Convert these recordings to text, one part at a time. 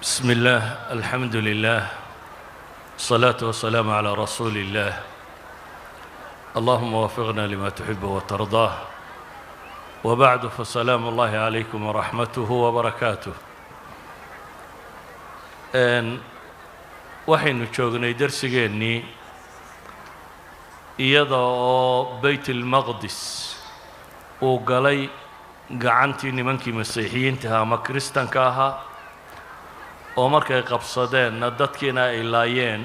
بسم الله الحمد لله الصلاة والسلام على رسول الله اللهم وفقنا لما تحب وترضاه وبعد فسلام الله عليكم ورحمته وبركاته waxaynu joognay darsigeennii iyada oo baytulmaqdis uu galay gacantii nimankii masiixiyiinta ama kiristanka ahaa oo markay qabsadeenna dadkiina ay laayeen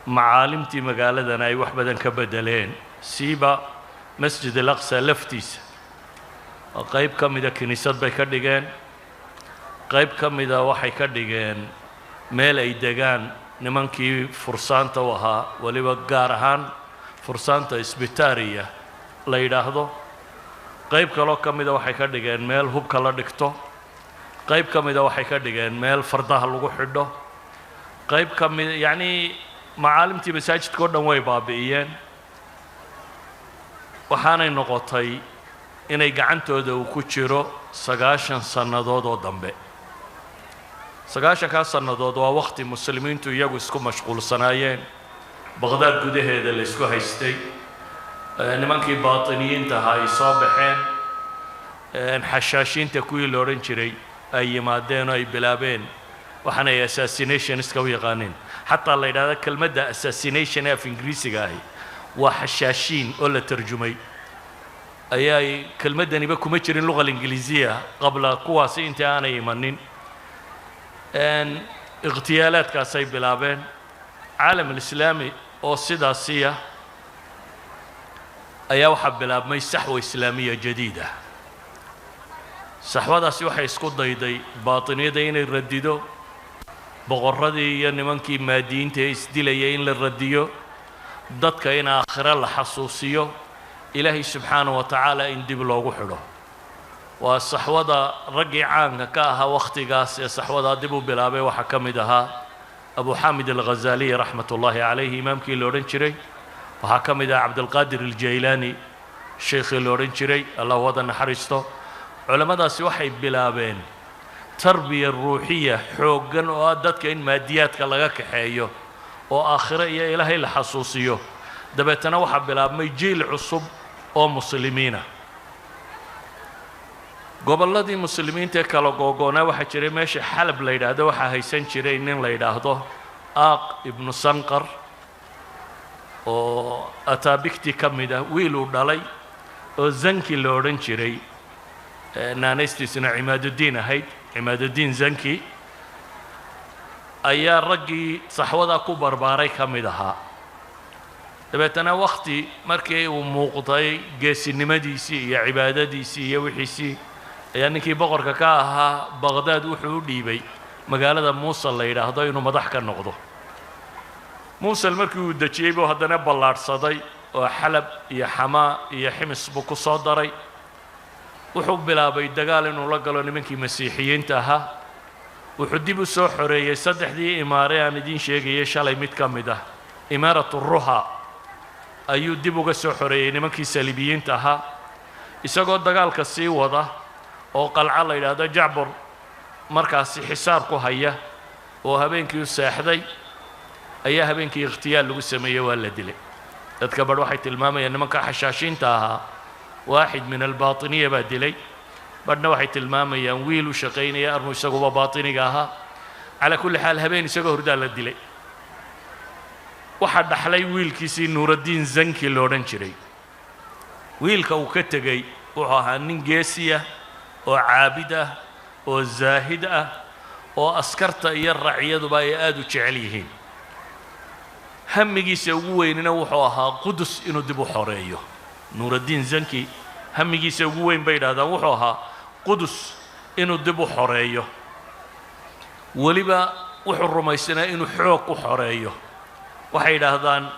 macaalimtii magaaladana ay wax badan ka bedeleen siiba masjid al-aqsa laftiisa oo qayb ka mida kiniisad bay ka dhigeen qayb ka mida waxay ka dhigeen meel ay degaan nimankii fursaanta u ahaa waliba gaar ahaan fursaanta isbitaariya la yidhaahdo qayb kaloo ka mida waxay ka dhigeen meel hubka la dhigto qayb ka mida waxay ka dhigeen meel fardaha lagu xidho qayb ka mida yacnii macaalimtii masaajidka o dhan way baabi'iyeen waxaanay noqotay inay gacantooda uu ku jiro 90 sannadood oo dambe 90 sannadood waa waqti muslimiintu iyagu isku mashquulsanaayeen baqdaad gudaheeda la isku haystay nimankii baatiniyiinta ahaa ay soo baxeen xashaashiinta kuwii la odhan jiray ay yimaadeen oo ay bilaabeen waxaana ay assassinationska u yaqaaneen xataa la yidhahda kelmadda assassination ee af ingiriisiga ahi waa xashaashiin oo la tarjumay ayay kelmaddaniba kuma jirin luqa ingiliisiya qabla kuwaasi intii aanay imanin ikhtiyaalaadkaasay bilaabeen caalam alislaami oo sidaasiya ayaa waxaa bilaabmay saxwa islaamiya jadiida saxwadaasi waxay isku dayday baatiniyada inay radido boqorradii iyo nimankii maadiyiinta ee isdilayay in la radiyo dadka in aakhiro la xasuusiyo ilaahay subxaanahu wa tacaala in dib loogu xidho waa saxwada raggii caanka ka ahaa wakhtigaas ee saxwadaa dib u bilaabay waxaa ka mid ahaa abu xaamid alghazaliy raxmat ullaahi calayhi imaamkii la odhan jiray waxaa ka mid aha cabdilqaadir aljaylaani sheikhii la odhan jiray allah wada naxariisto culimmadaasi waxay bilaabeen tarbiya ruuxiya xooggan oo ah dadka in maadiyaadka laga kaxeeyo oo aakhiro iyo ilaahay la xasuusiyo dabeetana waxaa bilaabmay jiil cusub oo muslimiina gobolladii muslimiinta ee kala googoonaa waxaa jiray meesha xalab la yidhaahdo waxaa haysan jiray nin la yidhaahdo aaq ibnu sanqar oo ataabigtii ka mid ah wiil uu dhalay oo zanki la odhan jiray naanaystiisuna cimaaduddiin ahayd cimaaduddiin zanki ayaa raggii saxwadaa ku barbaaray ka mid ahaa dabeetana wakhti markii uu muuqday geesinimadiisii iyo cibaadadiisii iyo wixiisii ayaa ninkii boqorka ka ahaa baqdaad wuxuu u dhiibay magaalada muusal la yidhaahdo inuu madax ka noqdo muusal markii uu dejiyey buu haddana ballaadhsaday oo xalab iyo xamaa iyo ximis buu ku soo daray wuxuu bilaabay dagaal inuu la galo nimankii masiixiyiinta ahaa wuxuu dib u soo xoreeyey saddexdii imaare aan idiin sheegayay shalay mid ka mid ah imaaratu ruha ayuu dib uga soo xoreeyey nimankii saliibiyiinta ahaa isagoo dagaalka sii wada oo qalco la yidhaahdo jacbur markaasi xisaar ku haya oo habeenkii u seexday ayaa habeenkii ikhtiyaal lagu sameeyey waa la dilay dadka badh waxay tilmaamayaan nimanka xashaashiinta ahaa waaxid min albaatiniya baa dilay badhna waxay tilmaamayaan wiil u shaqaynaya armu isaguba baatiniga ahaa calaa kulli xaal habeen isagoo hurdaa la dilay waxaa dhaxlay wiilkiisii nuuraddiin zanki lo odhan jiray wiilka uu ka tegey wuxuu ahaa nin geesi ah oo caabid ah oo zaahid ah oo askarta iyo racyaduba ay aad u jecel yihiin hamigiisa ugu weynina wuxuu ahaa qudus inuu dib u xoreeyo nuuraddiin zanki hamigiisa ugu weyn bay yidhahdaan wuxuu ahaa qudus inuu dib u xoreeyo weliba wuxuu rumaysanaa inuu xoog u xoreeyo waxay yidhaahdaan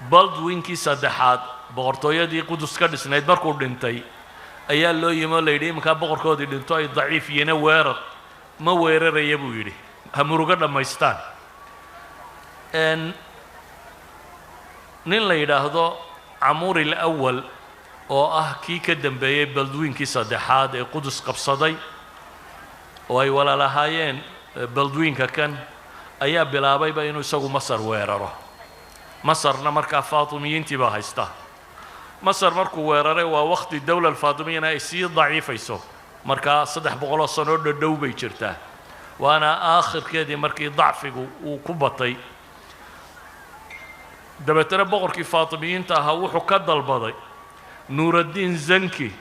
baldwinkii saddexaad boqortooyadii qudus ka dhisnayd markuu dhintay ayaa loo yimi oo la yidhi iminkaa boqorkoodii dhinto ay daciif yihina weerar ma weeraraya buu yidhi ha murugo dhammaystaan nin la yidhaahdo camuur ilawal oo ah kii ka dambeeyey baldwiinkii saddexaad ee qudus qabsaday oo ay walaalahaayeen baldwiinka kan ayaa bilaabayba inuu isagu masar weeraro masarna markaa faatimiyiintii baa haysta masar markuu weeraray waa waqti dawla alfaatimiyana ay sii daciifayso markaa 300 sano dhow bay jirtaa waana aakhirkeedii markii dacfigu uu ku batay dabeetana boqorkii faatimiyiinta ahaa wuxuu ka dalbaday nuuraddiin zanki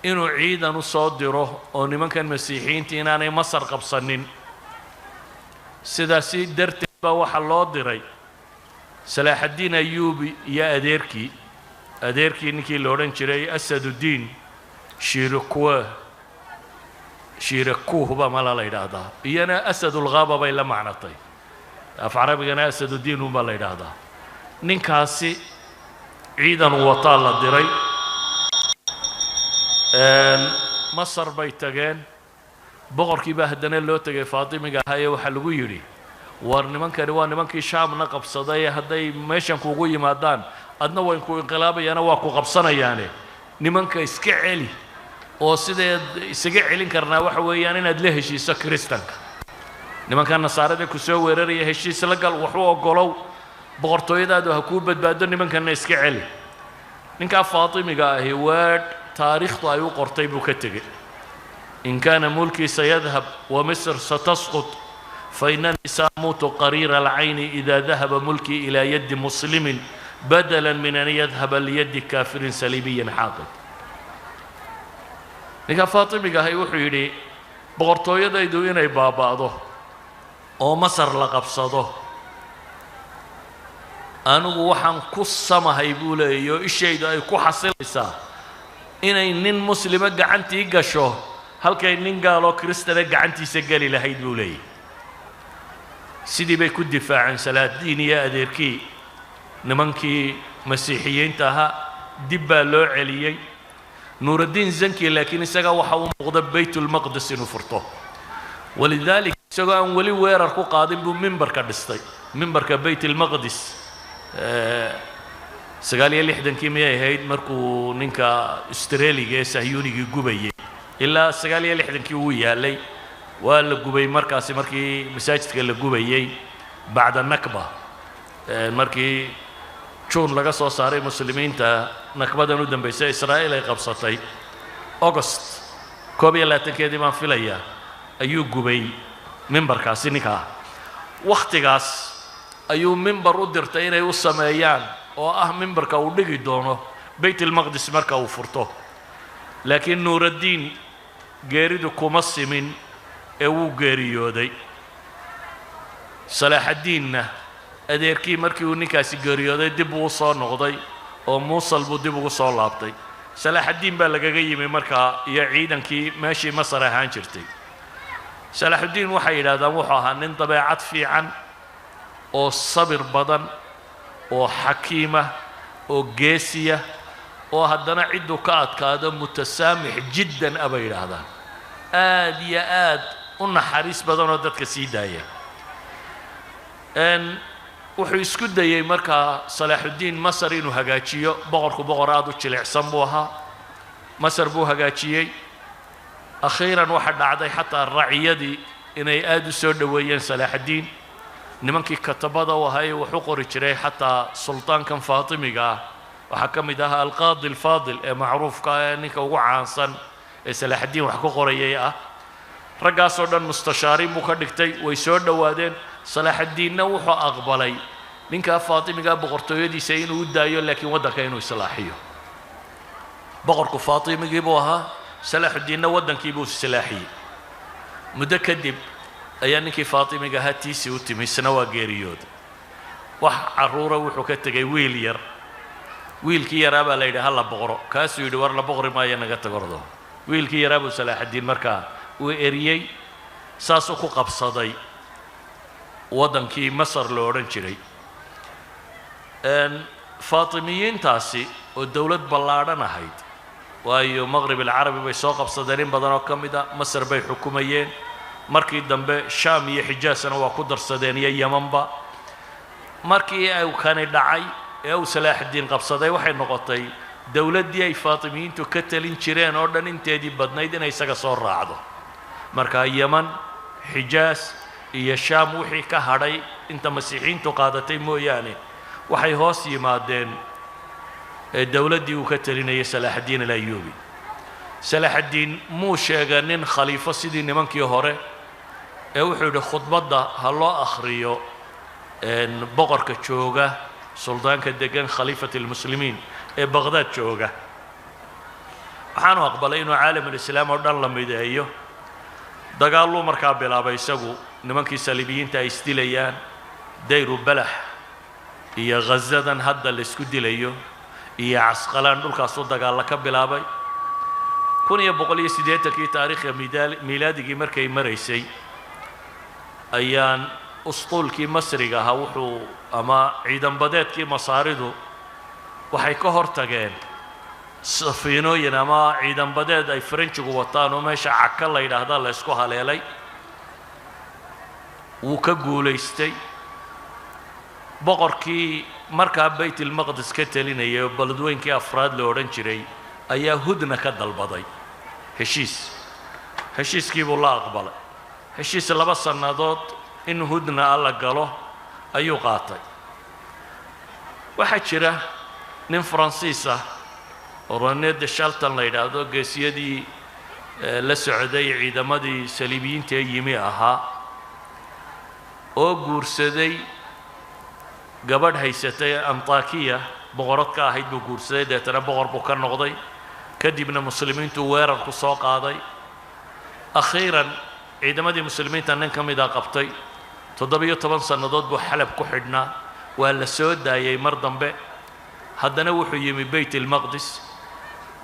inuu ciidan u soo diro oo nimankan masiixiyiinta inaanay masar qabsanin sidaasi darteed baa waxaa loo diray salaaxaddiin ayuubi iyo adeerkii ninkii la odhan jiray asaduddiin shiirakuh baa mala la yidhaahdaa iyana asadulghaaba bay la macnatay af carabigana asaduddiin unbaa la yidhaahdaa ninkaasi ciidan wataa la diray masar bay tageen boqorkii baa haddana loo tegay faatimiga ahaayee waxaa lagu yidhi war nimankani waa nimankii shaamna qabsaday hadday meeshan kuugu yimaadaan adna way ku inqilaabayaana waa ku qabsanayaane nimanka iska celi oo sideed isaga celin karnaa waxa weeyaan inaad la heshiiso kiristanka nimankan nasaarada ku soo weeraraya heshiis la gal wuxuu ogolow boqortooyadaadu ha kuu badbaado nimankanna iska celi ninkaa faatimiga ahi waa taariikhdu ay u qortay buu ka tegey إن كان ملكي سيذهب ومصر ستسقط فإنني سأموت قرير العين إذا ذهب ملكي إلى يد مسلم بدلا من أن يذهب ليد كافر سليبي حاقد ninka faatimiga ahay wuxuu yidhi boqortooyadaydu inay baaba'do oo masar la qabsado anigu waxaan ku samahay buu leeyahay oo ishaydu ay ku xasilaysaa inay nin muslima gacantii gasho halkay nin gaalo kristana gacantiisa gali lahayd buu leeyahay sidii bay ku difaaceen salaadiin iyo adeerkii nimankii masiixiyiinta ahaa dib baa loo celiyey nuuraddiin zanki laakiin isaga waxa uu muuqda baytulmaqdis inuu furto walidaalika isagoo aan weli weerar ku qaadin buu mimbarka dhistay mimbarka baytulmaqdis 69 miyay ahayd markuu ninka Australia ee sahyuunigii gubayay ilaa 69 uu yaalay waa la gubay markaasi markii masaajidka la gubayay bacda nakba markii juun laga soo saaray muslimiinta nakbadan u dambeysay Israa'iil ay qabsatay August 22keedii baan filayaa ayuu gubay mimbarkaasi ninka waqtigaas ayuu mimbar u dirtay inay u sameeyaan oo ah mimbarka uu dhigi doono baytulmaqdis marka uu furto laakiin nuuraddiin geeridu kuma simin ee wuu geeriyooday salaaxaddiinna adeerkii markii uu ninkaasi geeriyooday dib uu soo noqday oo Muusul buu dib ugu soo laabtay salaaxaddiin baa lagaga yimi markaa iyo ciidankii meeshii masar ahaan jirtay salaaxaddiin waxay yidhaahdaan wuxuu ahaa nin dabeecad fiican oo sabir badan oo xakiima oo geesiya oo haddana cidduu ka adkaado mutasaamix jiddan abay yidhaahdaan aad iyo aad u naxariis badan oo dadka sii daaya wuxuu isku dayay markaa salaaxuddiin masar inuu hagaajiyo boqorku boqor aad u jilicsan buu ahaa masar buu hagaajiyey akhiiran waxa dhacday xataa raciyadii inay aad u soo dhoweeyeen salaaxuddiin nimankii katabada u ahay wuxuu qori jiray xataa sultaankan faatimiga ah waxaa ka mid ahaa alqaadi alfaadil ee macruufka ee ninka ugu caansan ee salaaxuddiin wax ku qorayay ah raggaasoo dhan mustashaariin buu ka dhigtay way soo dhowaadeen salaaxuddiinna wuxuu aqbalay ninka faatimiga boqortooyadiisa inuu u daayo laakiin waddanka inuu islaaxiyo boqorku faatimigii buu ahaa salaaxuddiinna waddankii buu islaaxiyey muddo kadib ayaa ninkii faatimiga ahaa tiisii u timi isna waa geeriyooday wax carruura wuxuu ka tegay wiil yar wiilkii yaraa baa la yidhi ha la boqoro kaasuu yidhi war la boqori maayo naga tagordo wiilkii yaraa buu salaaxuddiin markaa uu eriyey saasuu ku qabsaday waddankii masar loo odhan jiray faatimiyiintaasi oo dowlad ballaadhan ahayd waayo maqrib alcarabi bay soo qabsadeen in badan oo ka mid a masar bay xukumayeen markii dambe shaam iyo xijaasna waa ku darsadeen iyo yamanba markii ay kani dhacay ee uu salaaxuddiin qabsaday waxay noqotay dowladdii ay faatimiyiintu ka talin jireen oo dhan inteedii badnayd inay isaga soo raacdo markaa yaman xijaas iyo shaam wixii ka hadhay inta masiixiintu qaadatay mooyaane waxay hoos yimaadeen dowladdii uu ka talinayay salaaxaddiin alayuubi salaaxaddiin muu sheeganin khaliifo sidii nimankii hore ee wuxuu yidhi khudbadda ha loo akhriyo boqorka jooga suldaanka degan khaliifat almuslimiin ee baqdaad jooga waxaanu aqbalay inuu caalamulislaam oo dhan la mideeyo dagaaluu markaa bilaabay isagu nimankii saliibiyiinta ay isdilayaan dayru balax iyo ghazadan hadda la isku dilayo iyo casqalaan dhulkaasuu dagaalla ka bilaabay 1980kii taariikhda miilaadigii markay maraysay ayaan usquulkii masriga ahaa wuxuu ama ciidan badeedkii masaaridu waxay ka hor tageen safiinooyin ama ciidan badeed ay faranjigu wataan oo meesha caka la yidhaahda la isku haleelay wuu ka guulaystay boqorkii markaa baytilmaqdis ka talinayay oo baladweynkii afraad la odhan jiray ayaa hudna ka dalbaday heshiiskii buu la aqbalay heshiis 2 sannadood in hudna alla galo ayuu qaatay waxaa jira nin faransiis ah oo René de Chalton la yidhaahdo geesiyadii la socday ciidamadii saliibiyiinta ee yimi ahaa oo guursaday gabadh haysatay Antakiya boqorad ka ahayd buu guursaday deetana boqor buu ka noqday kadibna muslimiintu weerar ku soo qaaday akhiiran ciidamadii muslimiinta nin ka mid ah qabtay 17 sannadood buu xalab ku xidhnaa waa la soo daayay mar dambe haddana wuxuu yimi baytilmaqdis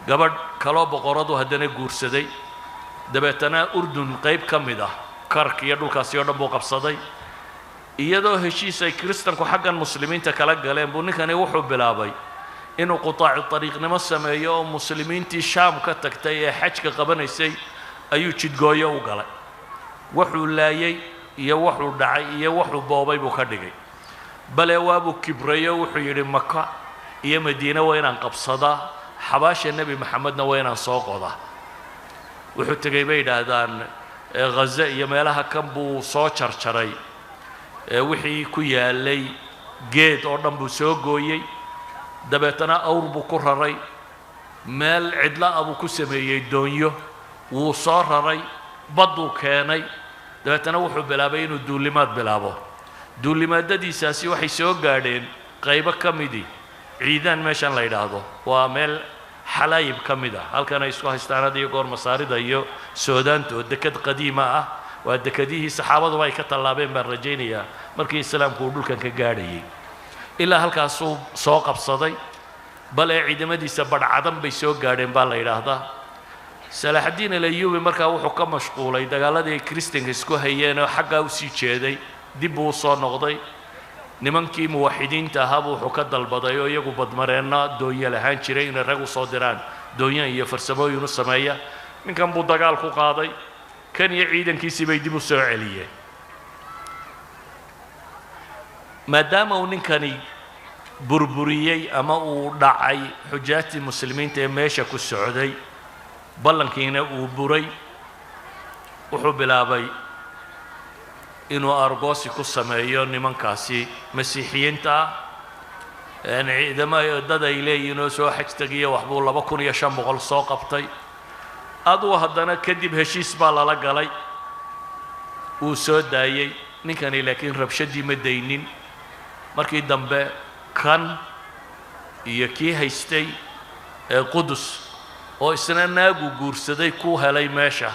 gabadh kaloo boqoradu haddana guursaday dabeetana urdun qayb ka mid ah kark iyo dhulkaasi oo dhan buu qabsaday iyadoo heshiis ay kiristanku xaggan muslimiinta kala galeen buu ninkani wuxuu bilaabay inuu qutaaci طariiqnimo sameeyo oo muslimiintii shaam ka tagtay ee xajka qabanaysay ayuu jidgooyo u galay wuxuu laayay iyo wuxuu dhacay iyo wuxuu boobay buu ka dhigay bale waabuu kibrayo wuxuu yidhi maka iyo madiina waa inaan qabsadaa xabaasha nebi maxamedna waa inaan soo qodaa wuxuu tegey bay yidhaahdaan ghaza iyo meelaha kan buu soo jarjaray wixii ku yaalay geed oo dhan buu soo gooyey dabeetana awr buu ku raray meel cidla ah buu ku sameeyey doonyo wuu soo raray badduu keenay dabeetana wuxuu bilaabay inuu duulimaad bilaabo duulimaadadiisaasi waxay soo gaadheen qaybo ka midii ciidaan meeshan la yidhaahdo waa meel xalaayib ka mid ah halkan ay isku haystaan had iyo goor masaarida iyo soodaanta oo dekad qadiima ah waa dekadihii saxaabaduba ay ka tallaabeen baan rajaynayaa markii islaamku uu dhulkan ka gaadhayay ilaa halkaasuu soo qabsaday bal ee ciidamadiisa badhcadan bay soo gaadheen baa la yidhaahdaa salaaxaddiin alayuubi markaa wuxuu ka mashquulay dagaaladii ay kiristanka isku hayeen oo xaggaa usii jeeday dib buu u soo noqday nimankii muwaxidiinta ahaaba wuxuu ka dalbaday oo iyagu badmareenna doonyo lahaan jiray inay rag u soo diraan doonyo iyo farsamooyin u sameeya ninkan buu dagaal ku qaaday kan iyo ciidankiisii bay dib u soo celiyeen maadaama uu ninkani burburiyey ama uu dhacay xujaajtii muslimiinta ee meesha ku socday ballankiina uu buray wuxuu bilaabay inuu argoosi ku sameeyo nimankaasi masiixiyiinta ah ciidamo dad ay leeyihiin oo soo xaj tagiyo waxbuu 2500 soo qabtay aduu haddana kadib heshiis baa lala galay uu soo daayey ninkani laakiin rabshadii ma daynin markii dambe kan iyo kii haystay qudus oo isna naagu guursaday ku helay meesha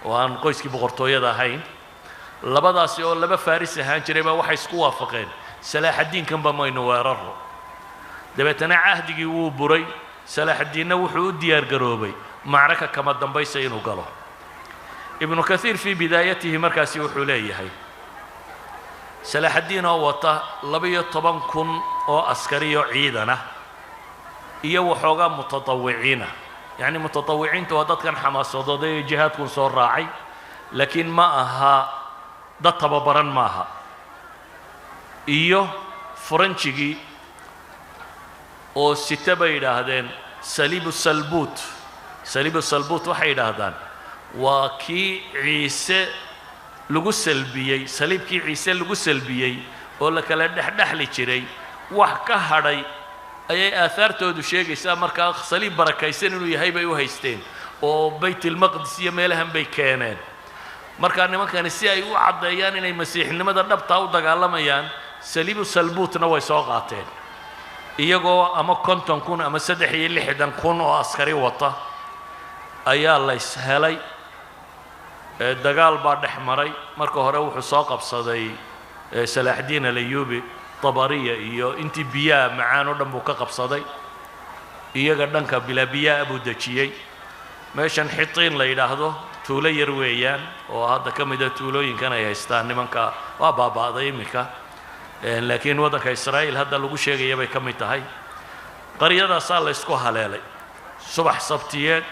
oo aan qoyskii boqortooyada ahayn labadaasi oo laba faaris ahaan jiray baa waxay isku waafaqeen salaaxaddiinkan ba maynu weerarno dabeetana cahdigii wuu buray salaaxaddiinna wuxuu u diyaar garoobay macraka kama dambaysa inuu galo ibnu kathiir fii bidaayatihi markaasi wuxuu leeyahay salaaxaddiin oo wata 12,000 oo askari oo ciidan ah iyo waxoogaa mutatawiciina يعني متطوعين تودت كان حماس وضدي جهاد كون صور راعي لكن معها ضد تبابران معها إيوه فرنشيجي أو ستة إلى هذين سليب السلبوت وحي إلى هذان وكي عيسى lagu salbiyey saliibkii ciise lagu salbiyey oo la kala dhexdhexli jiray wax ka hadhay ayay aahaartoodu sheegaysaa markaa saliib barakaysan inuu yahay bay u haysteen oo baytilmaqdis iyo meelahan bay keeneen markaa nimankani si ay u caddeeyaan inay masiixnimada dhabtaa u dagaalamayaan saliibu salbuutna way soo qaateen iyagoo ama 50,000 ama 63,000 oo askari wata ayaa la ishelay dagaal baa dhex maray marka hore wuxuu soo qabsaday salaaxdiin alayuubi tabariya iyo intii biyaa macaan oo dhan buu ka qabsaday iyaga dhanka bilaa biyaa buu dejiyey meeshan xitiin la yidhaahdo tuulo yar weeyaan oo hadda ka mid ah tuulooyinkan ay haystaan nimanka waa baaba'day iminka laakiin waddanka israa'iil hadda lagu sheegaya bay ka mid tahay qaryadaasaa la isku haleelay subax sabtiyeed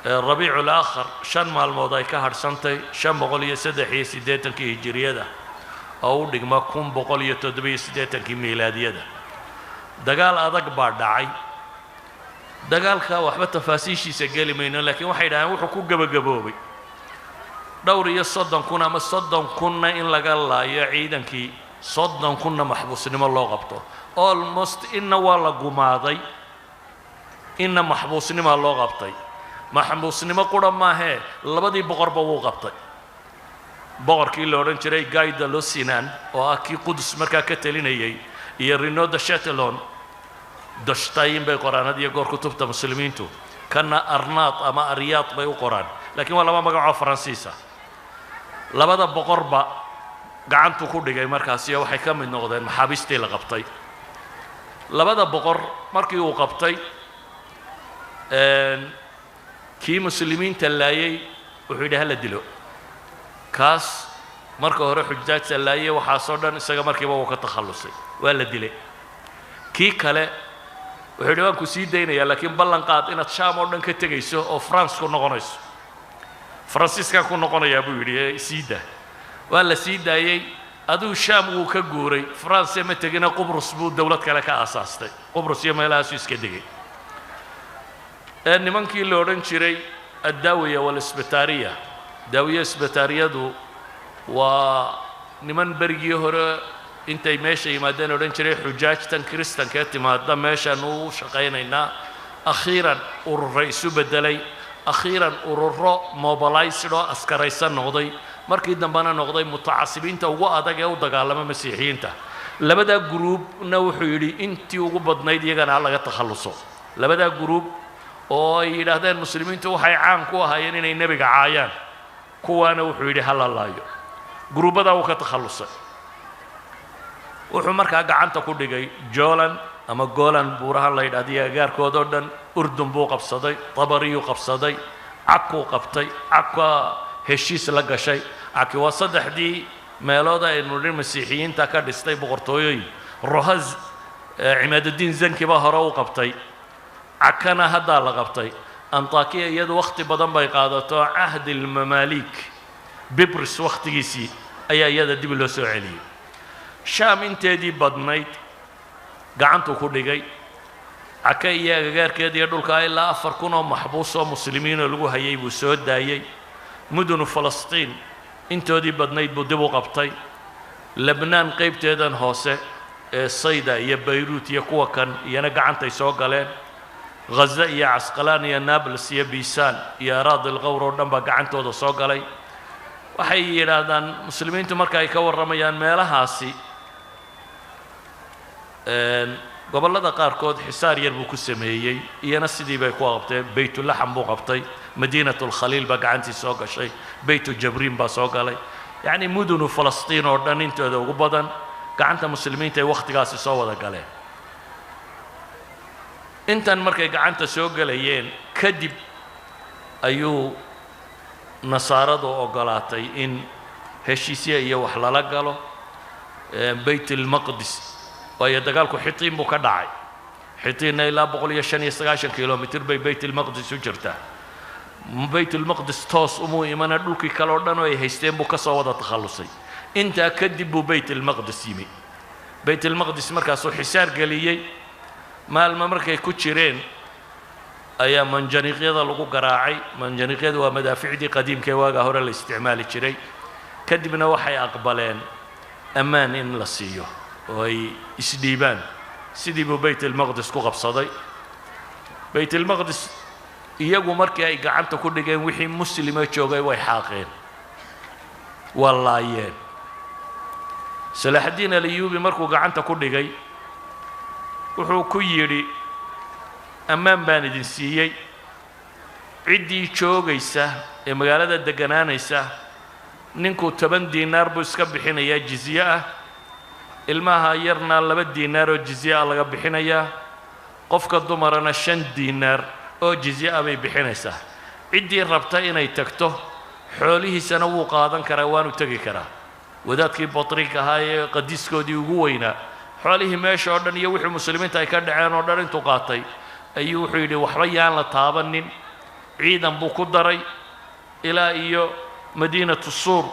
rabiicu alaakhar 5 maalmood ay ka hadhsantay 583 hijriyada oo u dhigma 1,187 miilaadiyada dagaal adag baa dhacay dagaalka waxba tafaasiishiisa geli mayno laakiin waxay dhahaan wuxuu ku gabagaboobay dhowr iyo 30,000 ama 30,000 in laga laayo ciidankii 30,000 maxbuusnimo loo qabto almost inna waa la gumaaday inna maxbuusnimo loo qabtay maxbuusnimo qura maahee labadii boqorba wuu qabtay boqorkii la odhan jiray Guy de Lusignan oo ah kii Qudus markaa ka talinayay iyo Renaud de Chatillon dashtayn bay qoraanad iyo goor kutubta muslimiintu kana Arnaat ama Ariyaat bay u qoraan laakiin waa laba magac oo Faransiis ah labada boqorba gacantu ku dhigay markaasi waxay ka mid noqdeen maxaabiistii la qabtay labada boqor markii uu qabtay kii muslimiinta laayay wuxuu yidhi hala dilo kaas marka hore xujaajta laayay waxaasoo dhan isaga markiiba wuu ka takhallusay waa la dilay kii kale wuxuu yidhi waan ku sii daynayaa laakiin ballan qaad inaad shaam oo dhan ka tegayso oo France ku noqonayso faransiiskan ku noqonayaa buu yidhi siida waa la sii daayey aduu shaam wuu ka guuray France ma tegina Qubrus buu dawlad kale ka aasaastay Qubrus iyo meelahaasuu iska degay nimankii la odhan jiray addaawiya walisbitaariya daawiya isbitaariyadu waa niman berigii hore intay meesha yimaadeen odhan jiray xujaajtan kiristankee timaada meeshaan u shaqaynaynaa akhiiran ururo isu beddelay akhiiran ururo mobilized oo askaraysan noqday markii dambena noqday mutacasibiinta ugu adag ee u dagaalama masiixiyiinta labadaa gruubna wuxuu yidhi intii ugu badnayd iyagana laga takhalluso labadaa gruub oo ay yidhaahdeen muslimiintu waxay caan ku ahaayeen inay nebiga caayaan kuwaana wuxuu yidhi hala laayo gruubadaa uu ka takhallusay wuxuu markaa gacanta ku dhigay Jolan ama Golan buurahan la yidhaahdo agaarkooda oo dhan Urdun buu qabsaday Tabariyuu qabsaday Cakkuu qabtay Cakka heshiis la gashay Cakki waa saddexdii meelood ay nudin masiixiyiinta ka dhistay boqortooyooyin Rohaz Cimaaduddiin Zanki baa hore u qabtay عكنا هذا لقبتي أنطاكية يد وقت بدن بيقادته عهد المماليك ببرس وقت جيسي أي يد دبلو سعلي شام انت دي بدنيت قعنتو كل جاي عكاية غير كده يدل كاي لا أفركونه محبوسة مسلمين لجوا هيي بسود دايي مدن فلسطين انت دي بدنيت بدبو قبتي لبنان قيبت يدن هوسة الصيدا يا بيروت يا كوكان يانا قعنتي سوقلين غزة يا عسقلان يا نابلس يا بيسان يا راضي الغور ودنبا قعنتودا soo galay waxay yiraahdaan muslimiintu marka ay ka waramayaan meelahaasi gobolada qaarkood xisaar yar buu ku sameeyay iyana sidii bay ku qabteen baytul laham buu qabtay madiinatul khaliil ba gacantii soo gashay baytul jabrin ba soo galay yani mudunu falastiin oo dhan intooda ugu badan gacanta muslimiinta ay waqtigaasi soo wada galeen intan markay gacanta soo galayeen kadib ayuu nasaaradu ogolaatay in heshiisyo iyo wax lala galo baytul maqdis waayo dagaalku xitiin buu ka dhacay xitiinna ilaa 195 kilomitir bay baytul maqdis u jirtaa baytul maqdis toos umu imana dhulkii kale oo dhan oo ay haysteen buu ka soo wada takhallusay inta kadib buu baytul maqdis yimi baytul maqdis markaas uu xisaar galiyay maalma markay ku jireen ayaa manjaniiqyada lagu garaacay. manjaniiqyadu waa madaaficdii qadiimkee waagaa hore la isticmaali jiray. kadibna waxay aqbaleen ammaan in la siiyo oo ay isdhiibaan. sidii buu bayt almaqdis ku qabsaday. bayt almaqdis iyagu markii ay gacanta ku dhigeen wixii muslima joogay way xaaqeen, waa laayeen. salaaxaddiin alayuubi markuu gacanta ku dhigay wuxuu ku yidhi ammaan baan idin siiyey, ciddii joogaysa ee magaalada degganaanaysa ninkuu 10 diinaar buu iska bixinayaa jizye ah, ilmaha yarna 2 diinaar oo jizye ah laga bixinayaa, qofka dumarana 5 diinaar oo jizye ah bay bixinaysaa. ciddii rabta inay tagto xoolihiisana wuu qaadan karaa, waanu tegi karaa. wadaadkii batriik ahaa ee qadiiskoodii ugu weynaa xoolihii meesha oo dhan iyo wixii muslimiinta ay ka dhaceen oo dhan intuu qaatay ayuu wuxuu yidhi waxba yaan la taabanin. ciidan buu ku daray ilaa iyo madiinatu suur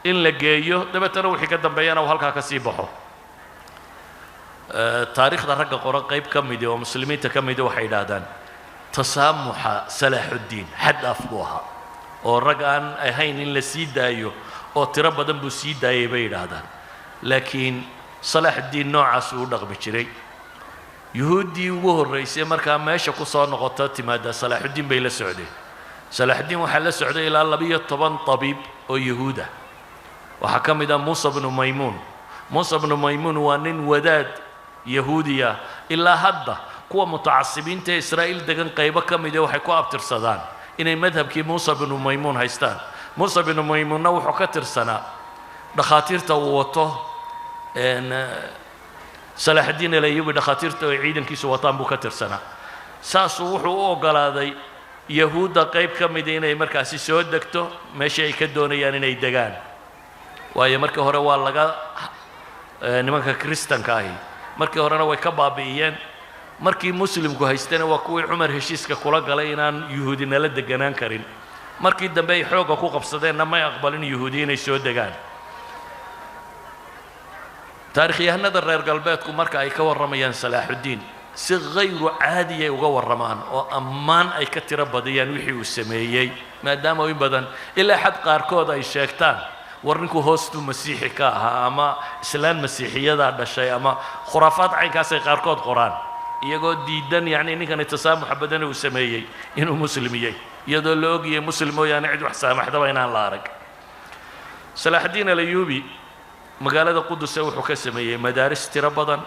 in la geeyo, dabeetana wixii ka dambeeyana uu halkaa ka sii baxo. taariikhda ragga qoran qayb ka midi oo muslimiinta ka midi waxay yidhaahdaan tasaamuxa salaaxuddiin xad af buu ahaa oo rag aan ahayn in la sii daayo oo tiro badan buu sii daayay bay yidhaahdaan. laakiin salaaxuddiin noocaas uu u dhaqmi jiray. yuhuuddii ugu horraysay markaa meesha ku soo noqota timaada salaaxuddiin bay la socdeen. salaaxuddiin waxaa la socday ilaa 12 tabiib oo yuhuud ah. waxaa ka mid ah muusa bnu maymuun. muusa bnu maymuun waa nin wadaad yahuudiya. ilaa hadda kuwa mutacasibiinta ee israa'iil degan qaybo ka mid waxay ku abtirsadaan inay madhabkii muusa bnu maymuun haystaan. muusa bnu maymuunna wuxuu ka tirsanaa dhakhaatiirta uu wato salaaxaddiin alayuubi, dhakhaatiirta ay ciidankiisu wataan buu ka tirsanaa. saasuu wuxuu u oggolaaday yahuudda qayb ka mida inay markaasi soo degto meeshii ay ka doonayaan inay degaan. waayo markii hore waa laga nimanka kiristanka ahi markii horena way ka baabi'iyeen. markii muslimku haystana waa kuwii cumar heshiiska kula galay inaan yuhuudi nala deganaan karin. markii dambe ay xoogga ku qabsadeenna may aqbalin yuhuudi inay soo degaan. taarikhyahanada reer galbeedku marka ay ka warramayaan salaaxuddiin si hayru caadiyay uga warramaan oo ammaan ay ka tiro badiyaan wixii uu sameeyey, maadaama in badan ilaa xad qaarkood ay sheegtaan war ninku hoostuu masiixi ka ahaa ama islaan masiixiyadaa dhashay ama khuraafaad caynkaasay qaarkood qoraan iyagoo diidan yacni ninkani tasaamuxa badan uu sameeyey inuu muslimiyey, iyadoo la ogiyay muslim mooyaane cid wax saamaxdaba inaan la arag. salaaxaddiin alayuubi magaalada qudus wuxuu ka sameeyey madaaris tiro badan.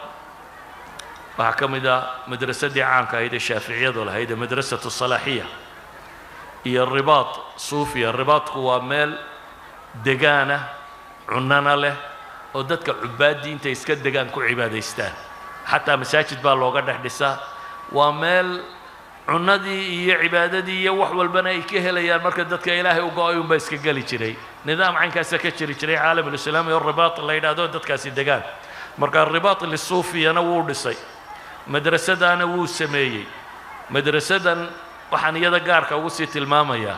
waxaa ka mid ah madrasadii caanka ahayd ee shaaficiyadu lahayd ee madrasatu salaaxiya iyo ribaad suufiya. ribaadku waa meel degaana cunana leh oo dadka cubaadii intay iska degaan ku cibaadaystaan. xataa masaajid baa looga dhex dhisaa. waa meel cunadii iyo cibaadadii iyo wax walbana ay ka helayaan. marka dadka ilaahay u go-ay unbaa iska geli jiray. nidaam caynkaasa ka jiri jiray caalamulislaami oo ribaad la yidhaahdo dadkaasi degaan. marka ribaad lisuufiyana wuu dhisay, madrasadana wuu sameeyey. madrasadan waxaan iyada gaarka ugu sii tilmaamayaa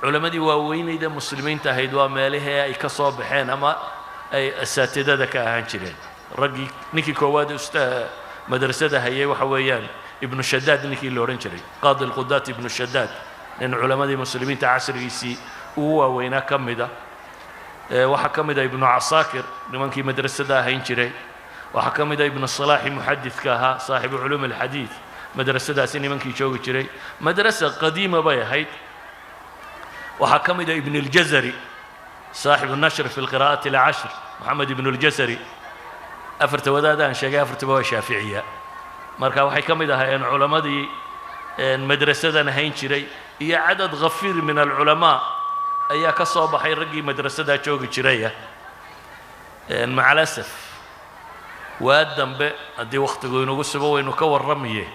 culammadii waaweynayda muslimiinta ahayd waa meelihii ay ka soo baxeen ama ay asaatidada ka ahaan jireen. raggii ninkii koowaad madrasada hayay waxa weeyaan ibnu shadaad ninkii la odhan jiray, qaadi alqudaat ibnu shadaad, nin culammadii muslimiinta casrigiisii ugu waaweynaa ka mida. waxaa ka mid ah ibnu casaakir nimankii madrasada ahayn jiray. waxaa ka mid ah ibnu salaaxi muxadidka ahaa saaxibu culuum alxadiid, madrasadaasi nimankii joogi jiray. madrasa qadiima bay ahayd. waxaa ka mid ah ibn اljazari saaxibu nashr fi lqira'ati alcashr, moxamed ibn اljazari. afarta wadaada aan sheegay afartaba waa shaaficiya. marka waxay ka mid ahaayeen culammadii madrasadan ahayn jiray. iyo cadad ghafiir min alculamaa ayaa ka soo baxay raggii madrasadaa joogi jiraya. maca alasaf waa dambe haddii wakhtigu inagu sugo waynu ka warramaye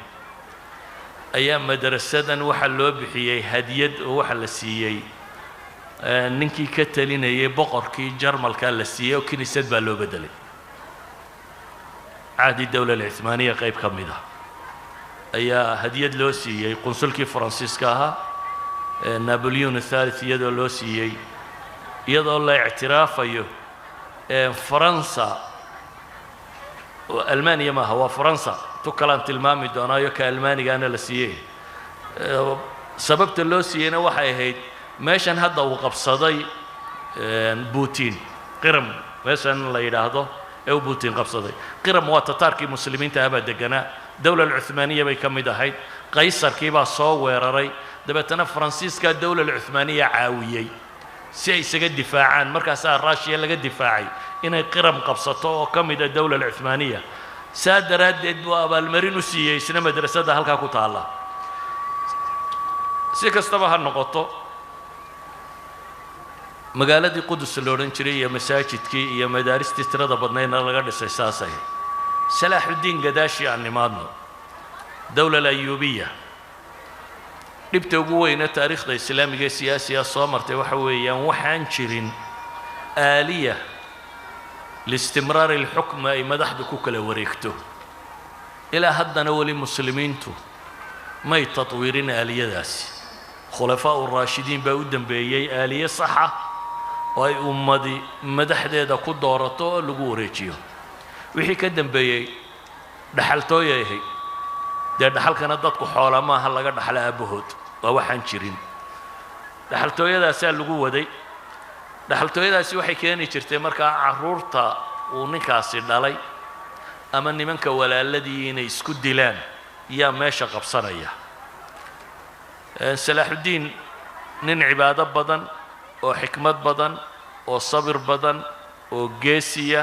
ayaa madrasadan waxaa loo bixiyey hadiyad oo waxa la siiyey ninkii ka talinayay boqorkii jarmalka la siiyey oo kiniisad baa loo bedelay. cahdi dowla alcuthmaaniya qayb ka mid ah ayaa hadiyad loo siiyey qunsulkii faransiiska ahaa naboleon الثالث iyadoo loo siiyey iyadoo la ictiraafayo faransa almaaniya maaha waa faransa tu kalaan tilmaami doonaayo ka almaanigaana la siiyey sababta loo siiyeyna waxay ahayd meeshan hadda uu qabsaday Putin qiram meeshan la yidhaahdo ee uu Putin qabsaday qiram waa tataarkii muslimiinta abaa deganaa dawla al-Uthmaniya bay ka mid ahayd qaysarkii baa soo weeraray dabeetana faransiiska dawla al-Uthmaniya caawiyey si ay isaga difaacaan markaasaa Russia laga difaacay inay qiram qabsato oo ka mid ah dawla al-Uthmaniya saa daraaddeed buu abaalmarin u siiyey isna madrasada halkaa ku taala si kastaba ha noqoto magaaladii qudus la odhan jiray iyo masaajidkii iyo madaaristii tirada badnaydna laga dhisay saasay salaaxudiin gadaashi aan nimaadno dawla al-ayuubiya dhibta ugu weyna taariikhda islaamiga ee siyaasiga soo martay waxa weeyaan waxaan jirin aaliya لاستمرار الحكم أي مدحد كوكلا وريكتو إلى هدنا ولي مسلمينتو ما يتطويرين آلية داسي خلفاء الراشدين بأودن بيي آلية صحة وأي أمدي مدحد هذا كل دورته لقوريتيو وحي كدن بيي دحلتو يهي دحل كانت دادكو حولا ما هلا دحل أبهود ووحان شيرين دحلتو يدا سال لقوة دي dhaxaltooyadaasi waxay keeni jirtay markaa caruurta uu ninkaasi dhalay ama nimanka walaaladii inay isku dilaan yaa meesha qabsanaya salaaxudiin nin cibaado badan oo xikmad badan oo sabir badan oo geesiya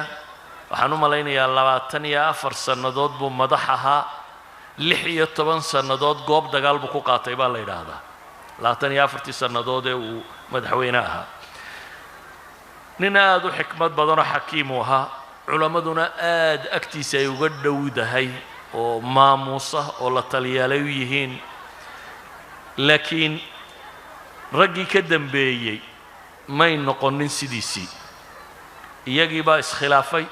waxaan u malaynayaa 24 sannadood buu madax ahaa 16 sannadood goob dagaal buu ku qaatay baa la yidhaahdaa 24 sannadood ee uu madaxweyne ahaa nin aad u xikmad badan oo xakiim u ahaa culamaduna aad agtiisa ay uga dhowdahay oo maamuusa oo la taliyaalay u yihiin laakiin raggii ka dambeeyey may noqonin sidiisii iyagii baa iskhilaafay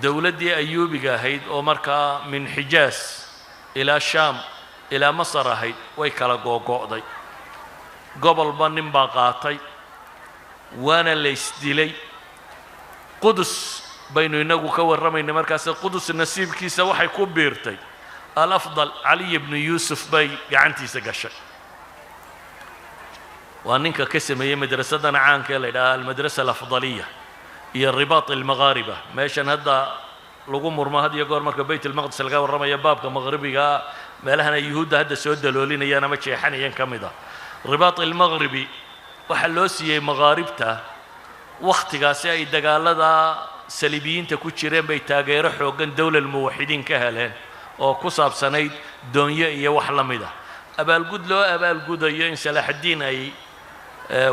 dowladdii ayuubiga ahayd oo markaa min xijaas ilaa shaam ilaa masar ahayd way kala googo'day gobolba nin baa qaatay وانا ليسدلي قدس بين ينقو كورمين مركز قدس النسيب كيسا وحي كبيرتي الافضل علي بن يوسف بي قعنتي سقشك وانك كسم هي مدرستنا عنك المدرسه الافضليه هي الرباط المغاربه ماشان هذا لغو مرما هذه يقول مركز بيت المقدس القا ورمى بابك مغربي مالهنا يهود هذا سود لولين انا ما شيحنيا كميدا رباط المغربي waxaa loo siiyey maqaaribta wakhtigaasi ay dagaalada saliibiyiinta ku jireen bay taageero xooggan dawla muwaxidiin ka heleen oo ku saabsanayd doonyo iyo wax la mid ah abaalgud loo abaalgudayo in salaaxudiin ay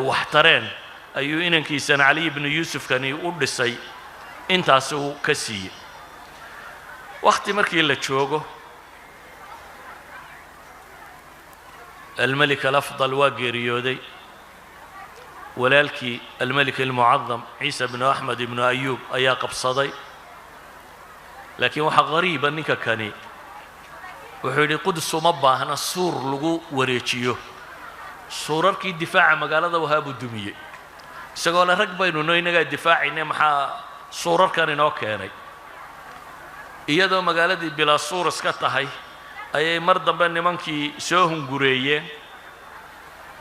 waxtareen ayuu inankiisan cali ibn yuusuf kani u dhisay intaas uu ka siiyey wakhti markii la joogo الملك الأفضل واقيريودي ولالكي الملك المعظم عيسى بن أحمد بن أيوب أيا قبصدي لكن وحا غريبا نكا كاني وحولي قدس مبا هنا السور لغو وريتشيو سورر كي دفاع مقالة وهابو الدمية سيقول رقبا إنو نوينغا الدفاع إنما سورر كان نوكياني إيادو مقالة دي بلا سور اسكتهاي أي مرضا بان نمانكي سوهم قريين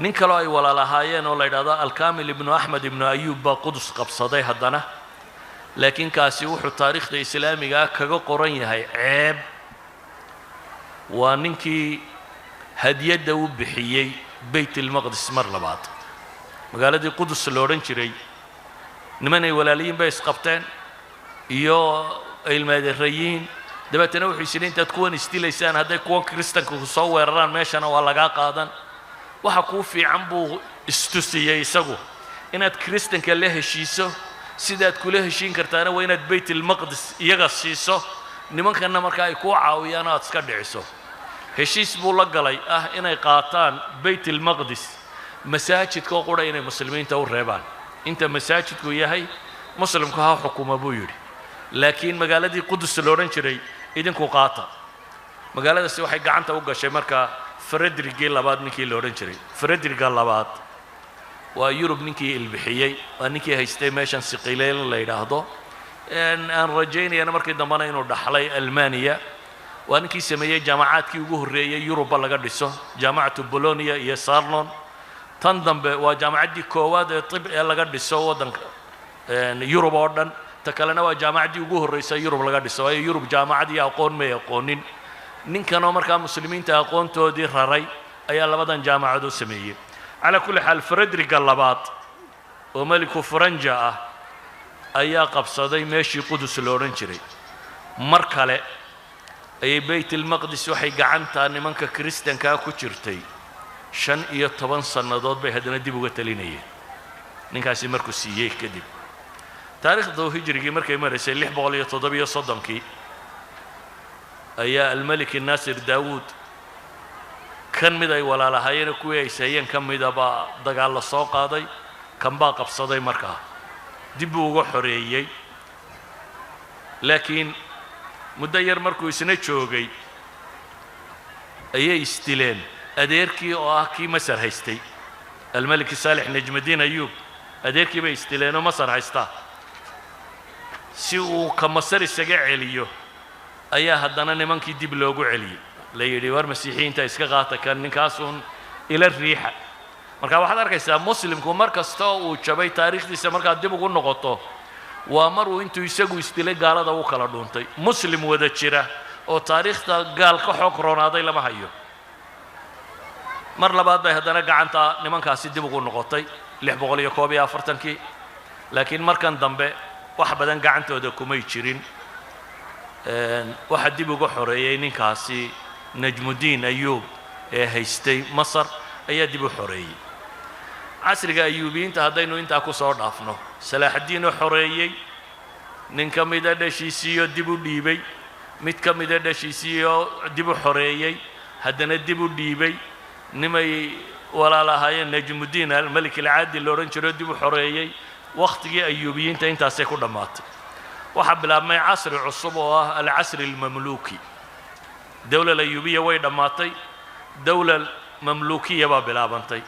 nin kaloo ay walaalahaayeen oo la yidhaahdo alkaamil ibnu axmed ibnu ayuub baa qudus qabsaday haddana laakiin kaasi wuxuu taariikhda islaamiga kaga qoran yahay ceeb waa ninkii hadiyadda u bixiyey bayt almaqdis mar labaad magaaladii qudus la odhan jiray nimanay walaaliyiin bay isqabteen iyo ilmaadeerayiin dabeetana wuxuu isiri intaad kuwan isdilaysaan hadday kuwan kiristanka ku soo weeraraan meeshana waa lagaa qaadan waxa kuu fiican buu istusiyey isagu inaad kiristanka la heshiiso sidaad kula heshiin kartaana waa inaad bayt almaqdis iyaga siiso nimankana markaa ay kuu caawiyaan aad iska dhiciso heshiis buu la galay ah inay qaataan bayt almaqdis masaajidka oo qura inay muslimiinta u reebaan inta masaajidku yahay muslimku ha xukuma buu yidhi laakiin magaaladii qudus la odhan jiray idinku qaata magaaladaasi waxay gacanta u gashay markaa فريدريك لباد نكي لورن شري فريدريك لباد ويوروب نكي البحيي ونكي هيستي ماشان سقيلين اللي يراهدو ان رجيني انا مركي دمانا انو دحلي المانيا وأنكي سمية جامعات كي وجهرية يوروبا لقدسه جامعة بولونيا يا سارلون تنضم وجامعة دي كواد طب لقدسه ودن يوروبا ودن تكلنا وجامعة دي وجهرية يوروبا لقدسه أي يوروب جامعة دي أقون ما يقونين نين كانوا مركا مسلمين تأقون تودي راري أي الله بدن جامعة دو سمية على كل حال فريدريك اللباط وملك فرنجا أي قبصدي ماشي قدس لورنشري مركلة أي بيت المقدس وحي قعنتا نمانك كريستيان كا كوشرتي شن إيا طبان صنادات بي هدنا دي بغتالينيه ننكاسي مركو سييه كدب تاريخ دو هجري مركي مرسي اللي حبغالية تضبية صدنكي أي الملك الناصر داود كان مدى ولا لهايين كوي سيين كان مدى با دقال السوق هذا كان با قبصدي مركا دي بوغو حريي لكن مدير مركو يسنة شوقي أي استلين أديركي وآكي مصر هيستي الملك صالح نجم الدين أيوب أديركي بيستلين ومصر هيستا سيو كمصر السجع عليو أي هدنا نمانكي دي بلوغو علي ليدي ور مسيحيين تا غاتا كان نكاسون إلى الريحة marka waxaad arkaysaa muslimku markasta uu jabay taariikhdiisa marka dib ugu noqoto waa mar uu intuu isagu istilay gaalada uu kala dhuuntay muslim wada jira oo taariikhda gaal ka xog roonaaday lama hayo mar labaad bay hadana gacanta nimankaasi dib ugu noqotay 641 laakiin markan dambe wax badan gacantooda kumay jirin waxa dib ugu xoreeyay ninkaasi najmuddin ayub ee haystay masar ayaa dib u xoreeyay casriga ayuubiinta haddaynu intaa ku soo dhaafno salaaxaddiin oo xoreeyay nin ka mid ah dhashiisiyo dib u dhiibay mid ka mid ah dhashiisiyo dib u xoreeyay haddana dib u dhiibay nimay walaalahaayeen najmuddin al-malik al-aadi looran jiray dib u xoreeyay waqtigii ayuubiyiinta intaasay ku dhammaatay waxa bilaabmay casri cusub oo ah al-casri al-mamluki dawla ayuubiya way dhammaatay dawla mamlukiya baa bilaabantay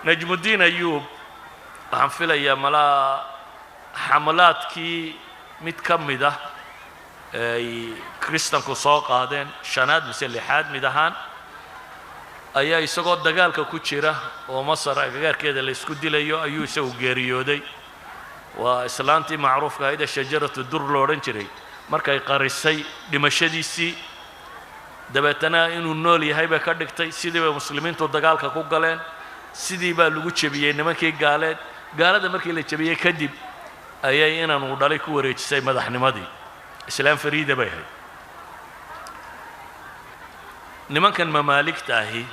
najmuddin ayub waxaan filayaa malaa xamalaadkii mid ka mid ah ay kristanku soo qaadeen shanaad mise lixaad mid ahaan ayaa isagoo dagaalka ku jira oo masar agagaarkeeda la isku dilayo ayuu isagu geeriyooday waa islaantii macruufka ahayd shajaratu dur loo odhan jiray markay qarisay dhimashadiisii dabeetana inuu nool yahay bay ka dhigtay sidii bay muslimiintu dagaalka ku galeen sidii baa lagu jabiyey nimankii gaaleed gaalada markii la jabiyey kadib ayay inaan uu dhalay ku wareejisay madaxnimadii islaam fariida bay ahayd nimankan mamaaligta ahi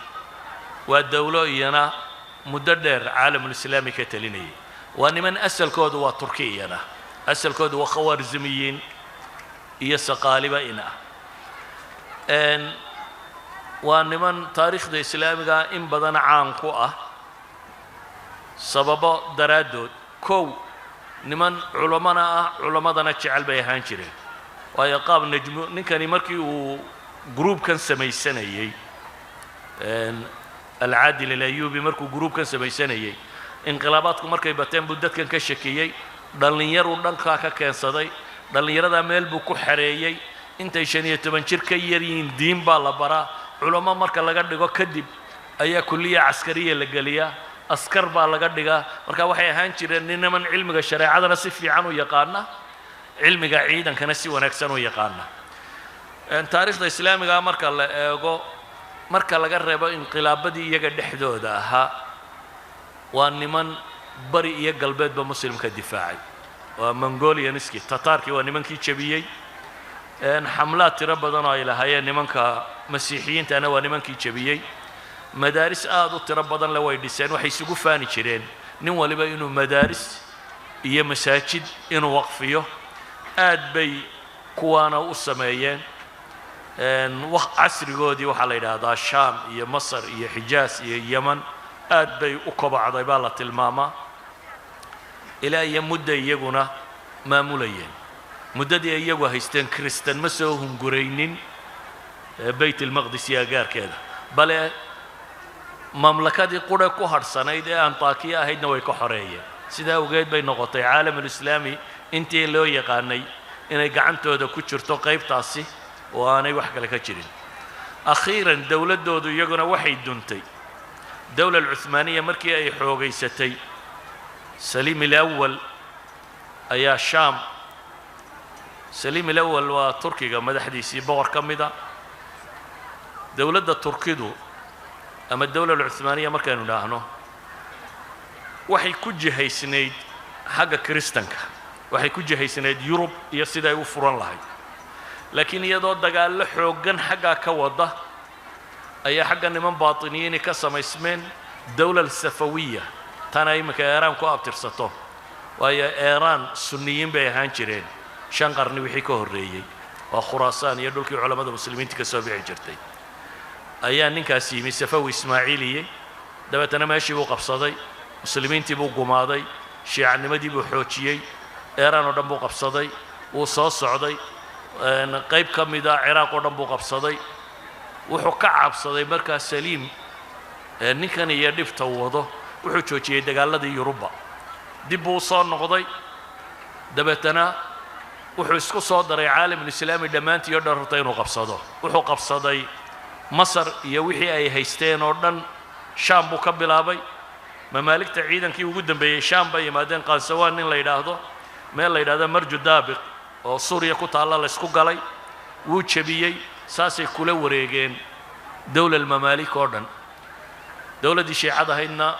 waa dawlo iyana muddo dheer caalamul islaami ka talinayay waa niman asalkoodu waa turki iyana asalkoodu waa khawaarizmiyiin iyo saqaaliba ina waa niman taariikhda islaamiga in badan caan ku ah sababo daraadood kow niman culamana ah culamadana jecel bay ahaan jireen waayo qaab najmu ninkani markii uu groupkan samaysanayay al-aadil al-ayubi markuu groupkan samaysanayay inqilaabaadku markay bateen buu dadkan ka shakiyay dhalinyaro dhanka ka keensaday dhalinyarada meel buu ku xareeyay intay 15 jir ka yaryiin diin baa la baraa culamo marka laga dhigo kadib ayaa kulliya askariya la galiya askar baa laga dhigaa marka waxay ahaan jireen niman cilmiga shariicadana si fiican u yaqaana cilmiga ciidankana si wanaagsan u yaqaana taariikhda islaamiga marka la eego marka laga reebo inqilaabadii iyaga dhexdooda ahaa waa niman bari iyo galbeedba muslimka difaacay waa mongolianiski tatarki waa nimankii jabiyey xamlaad tiro badan oo ay lahaayeen nimanka masiixiyiintana waa nimankii jabiyey madaaris aad u tiro badan le way dhiseen waxay isugu faani jireen nin waliba inuu madaaris iyo masaajid inuu waqfiyo aad bay kuwaana u sameeyeen wax casrigoodii waxaa la yidhaahdaa shaam iyo masar iyo xijaas iyo yeman aad bay u kobacday baa la tilmaamaa ilaa iyo muddo iyaguna maamulayeen muddadii iyagu haysteen kristan ma soo hunguraynin bayt almaqdis iyo agaarkeeda bale mamlakadii qura ku harsanayd ee antakiya ahaydna way ka xoreeyeen sidaa awgeed bay noqotay caalamul islaami intii loo yaqaanay inay gacantooda ku jirto qaybtaasi وأنا وحكى لك جرين أخيرا دولة دودو يجونا وحيد دونتي الدولة العثمانية مركي أي حوغي ستي سليم الأول أيا الشام سليم الأول وتركيا ماذا حديثي بور كمدا دولة التركيدو أما الدولة العثمانية ما كانوا ناهنو وحي كجهي سنيد حق كريستنك وحي كجهي سنيد يوروب يسيدا يوفرون لهاي لكن يدو دقال لحوغن حقا كوضة أي حقا نمان باطنيين كسم اسمين الدولة السفوية تانا يمكا إيران كو أبترسطو وهي إيران سنيين بيهان جيرين شان قرني وحي كهريي وخراسان يدولك علماء المسلمين تكسوبيع جرتي أيان نينكاسي من سفوي إسماعيلية دبتنا ماشي بو قبصدي مسلمين تبو قماضي شيعة نمدي بو حوشيي إيران ودن بو قبصدي وصاص سعودي قيب كمدا عراق ودن بو قبصدي وحو كعبصدي مركز سليم نينكان يدف توضو وحو حوشيي دقالة يوروبا دي بو صار نقضي دبتنا وحو اسكو صادر عالم الإسلامي دمانتي يدر رتين وقبصدو وحو قبصدي مصر يوحي أي هيستين أردن شام بو كبلابي ممالك عيدا كي وجودن بي شام بي مادين قال سوان نين ليداهدو ميل ليداهدا مرجو دابق oo Suuriya ku taala la isku galay wuu jabiyay saasay kula wareegeen dawlad mamalik oo dhan dawladii shiicada hayna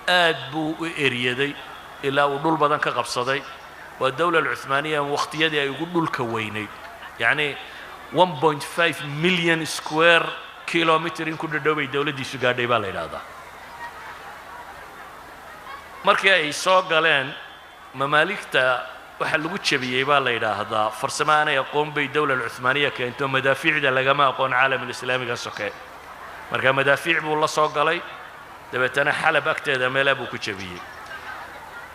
aad buu u eriyaday ilaa uu dhul badan ka qabsaday waa dawlad Uthmaniya waqtiyadii ay ugu dhulka weynayd yani 1.5 million square kilometer in ku dhadhoway dawladiisu gaadhay baa la yiraahdaa markii ay soo galeen mamaalikta waxa lagu jabiyay baa la yiraahdaa farsamaana aqoon bay dawlad Uthmaniya keento madaafiicda lagama aqoon caalamka islaamiga sokay marka madaafiic buu la soo galay dabeetana xalab agteeda meel buu ku jabiyay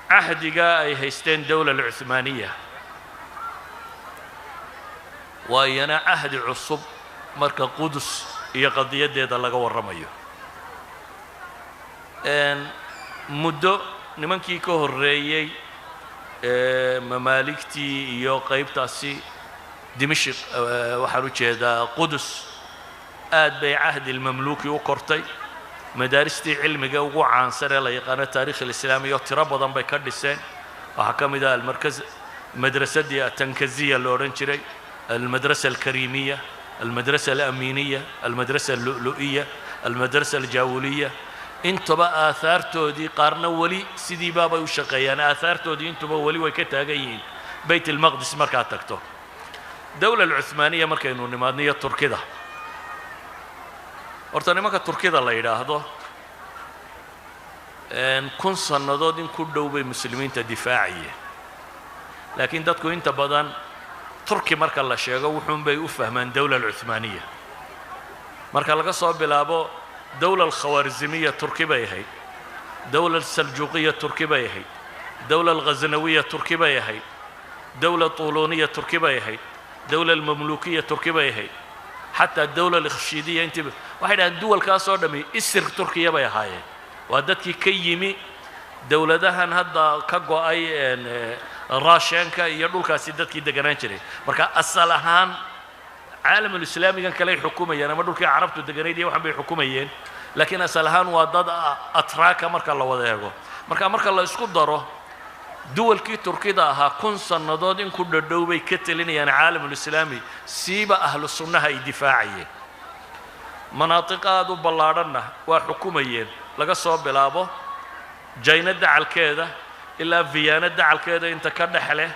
ahdiga ay haysteen dawlad Uthmaniya وأنا عهد عصب مركز قدس هي قضية هذا اللي جوا الرمية. إن مدة نمكي كهرية ممالكتي يو قريب تاسي دمشق وحروش هذا قدس آد بعهد المملوكي وقرطي مدارستي علم جو عن سر الله يقان التاريخ الإسلامي يتربض بكردستان وحكم ذا المركز مدرسة دي التنكزية اللورنشري المدرسة الكريمية المدرسة الأمينية المدرسة اللؤلؤية المدرسة الجاولية انتو بقى آثارتو دي قارنا ولي سيدي بابا وشقيان آثارتو دي انتو بقى ولي وكتاقيين بيت المقدس مركاتكتو دولة العثمانية مركينو نمادنية تركيدا ورطاني مكا تركيدا الله يراهدو ان كن صندو دين كدو بي مسلمين تدفاعية لكن دادكو انت بدان تركي مركا الله شيغا وحون بي أفهمان دولة العثمانية مركا لغا صوب بلابو دولة الخوارزمية تركي بيهي دولة السلجوقية تركي بيهي دولة الغزنوية تركي بيهي دولة طولونية تركي بيهي دولة المملوكية تركي بيهي حتى الدولة الخشيدية انتبه واحد عن دول كاسو دمي اسر تركيا بيهاي وهدتكي كيمي دولة دهان هدا كاقو اي راشنكا يدول كاسي دتكي دغنان جري marka asal ahaan caalamul islaami kan kale xukumayeen ama dhulkii carabtu deganeeyay waxan bay xukumayeen laakiin asal ahaan waa dad atraaka marka la wada eego marka la isku daro duwalkii turkida ahaa kun sanadood in ku dhadhowbay ka talinayaan caalamul islaami siiba ahlu sunnaha ay difaaciyeen manaaqiqaad u ballaadhana waa xukumayeen laga soo bilaabo jaynada calkeeda إلا فيانا دعال كذا أنت كدحله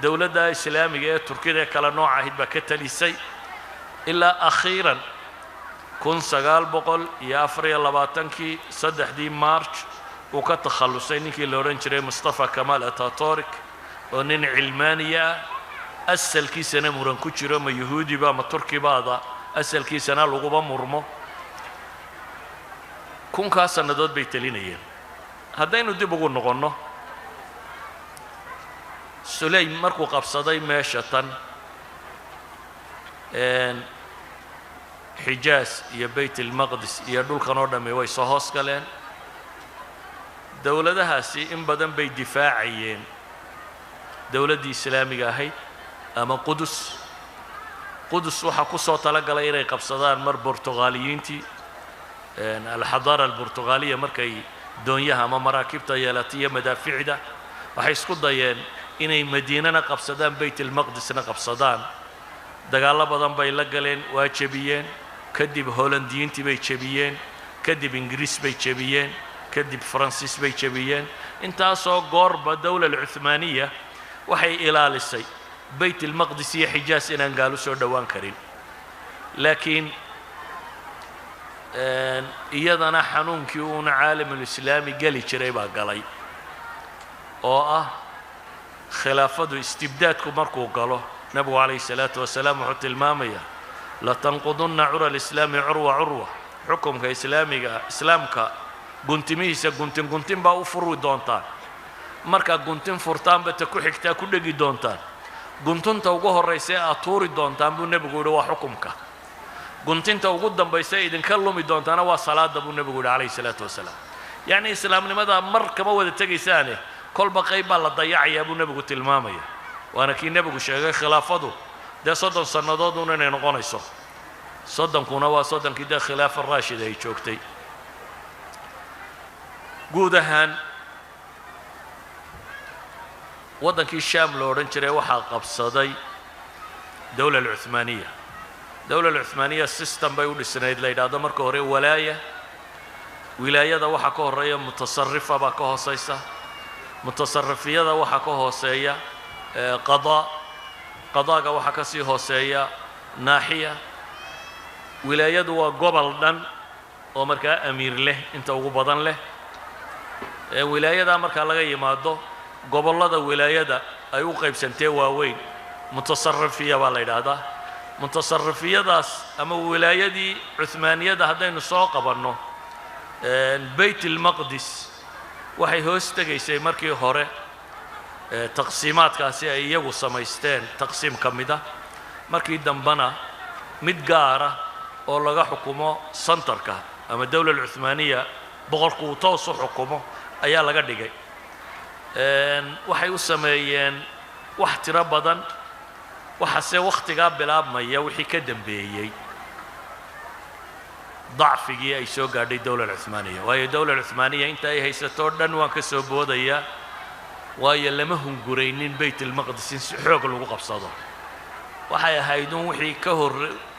دولة إسلامية تركيا كلا نوع عهد بكتليسي إلا أخيرا كون سجال بقول يا أفري الله باتنكي صدح دي مارش وكتخلصيني كي لورنشري مصطفى كمال أتاتورك ونين علمانية أسل كي سنة مرنكوشرو ما يهودي با ما تركي بادا أسل كي سنة لغوبا مرمو كون كاسا ندود بيتلينيين هدين ودي بقول نغنو سليم مركو قبصدي ماشة حجاز يا بيت المقدس يا دول كانودا ميوي صهاس كلان دولة هاسي إن بدن بي دفاعيين دولة دي إسلامية هاي أما قدس qudus waxa ku soo talagalay inay qabsadaan mar Portugaaliyiintii الحضارة البرتغالية markay doonyaha ama maraakibta yeelatiya madaaficda waxay isku dayeen inay madiinana qabsadaan bayt al-maqdisna qabsadaan dagaalo badan bay la galeen waa jabiyeen kadib holandiyiintii bay jabiyeen kadib ingiriis bay jabiyeen kadib faransiis bay jabiyeen intaasoo goorba dawla al-Uthmaniya waxay ilaalisay bayt al-maqdis iyo xijaas inaan gaalo soo dhawaan karin laakiin iyadana xanuunkii uuna caalamul islaami gali jiray baa galay oo ah khilaafadu istibdaadku markuu galo nabigu calayhi salaatu wasalaam wuxuu tilmaamaya la tanqudunna cura alislaami curwa curwa xukumka islaamka guntimihiisa guntin baa u furi doontaan markaa guntin furtaanba ta ku xigtaa ku dhegi doontaan guntunta ugu horraysa ee aad tuuri doontaan buu nebigu yidhi waa xukumka guntinta ugu dambaysa idinka lumi doontaana waa salaada buu nebigu yidhi calayhi salaatu wasalaam yacni islaamnimada mar kama wada tegaysaane kolba qayb baa la dayacayaa buu nebigu tilmaamaya waana kii nebigu sheegay khilaafadu dee 30 sannadood uun inay noqonayso 30kuna waa 30kii dee khilaafa raashida ay joogtay guud ahaan waddankii shaam loo odhan jiray waxaa qabsaday dawla al-Uthmaniya dawla al-Uthmaniya system bay u dhisnayd la yidhaahdo marka hore wilaayada waxaa ka horreeya mutasarrifa baa ka hoosaysa mutasarrifiyada waxaa ka hooseeya qadaaga waxaa ka sii hooseeya naaxiya wilaayadu waa gobol dhan oo markaa amiir leh inta ugu badan leh wilaayada markaa laga yimaado gobollada wilaayada ay u qaybsantee waaweyn mutasarrifiya baa la yidhaahdaa mutasarrifiyadaas ama wilaayadii cuthmaaniyada haddaynu soo qabanno bayt al-maqdis waxay hoos tegaysay markii hore taqsiimaadkaasi ay iyagu samaysteen taqsiim ka mid ah markii dambena mid gaara oo laga xukumo santarka ama dawla al-Uthmaniya boqorku uu toos u xukumo ayaa laga dhigay waxay u sameeyeen wax tiro badan waxaase wakhtigaa bilaabmaya wixii ka dambeeyey ضعفigii ay soo gaadhay dawla al-Uthmaniya waayo dawla al-Uthmaniya inta ay haysato dhan waan ka soo boodaya waayo lama hunguraynin bayt al-maqdis in si xoog lagu qabsado waxay ahayd wixii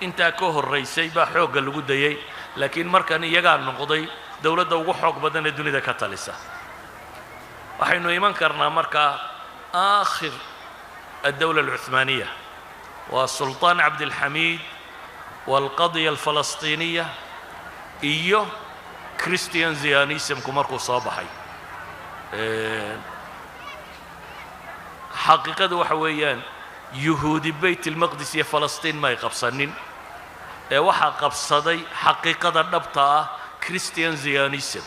intaa ka horreysay baa xoogga lagu dayay laakiin markan iyagaa noqday dawladda ugu xoog badan ee dunida ka talisa waxaynu iman karnaa markaa aakhir الدولة العثمانية والسلطان عبد الحميد والقضية الفلسطينية إيو كريستيان زيانيسم كماركو صابحي حقيقة وحويان يهودي بيت المقدس يا فلسطين ما يقبصنين وحا قبصدي حقيقة نبطة كريستيان زيانيسم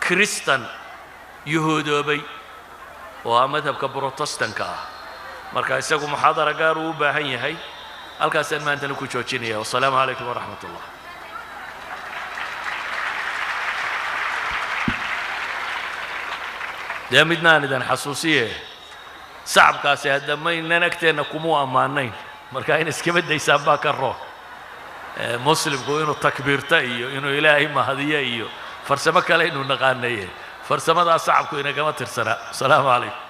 كريستان يهودوبي waa madhabka Protestant-ka marka isagu muxaadara gaar u baahan yahay halkaasaan maanta ku joojinaya wassalaamu calaykum waraxmatullah midnaan idan xasuusiye shacabkaasi hadda maynan agteena kuma ammaanayn marka in iskama daysaan baa ka roo muslimku inuu takbiirta iyo inuu ilaahay mahadiyo iyo farsamo kale inuu naqaanaye farsamada shacabku inagama tirsana assalaamu calaykum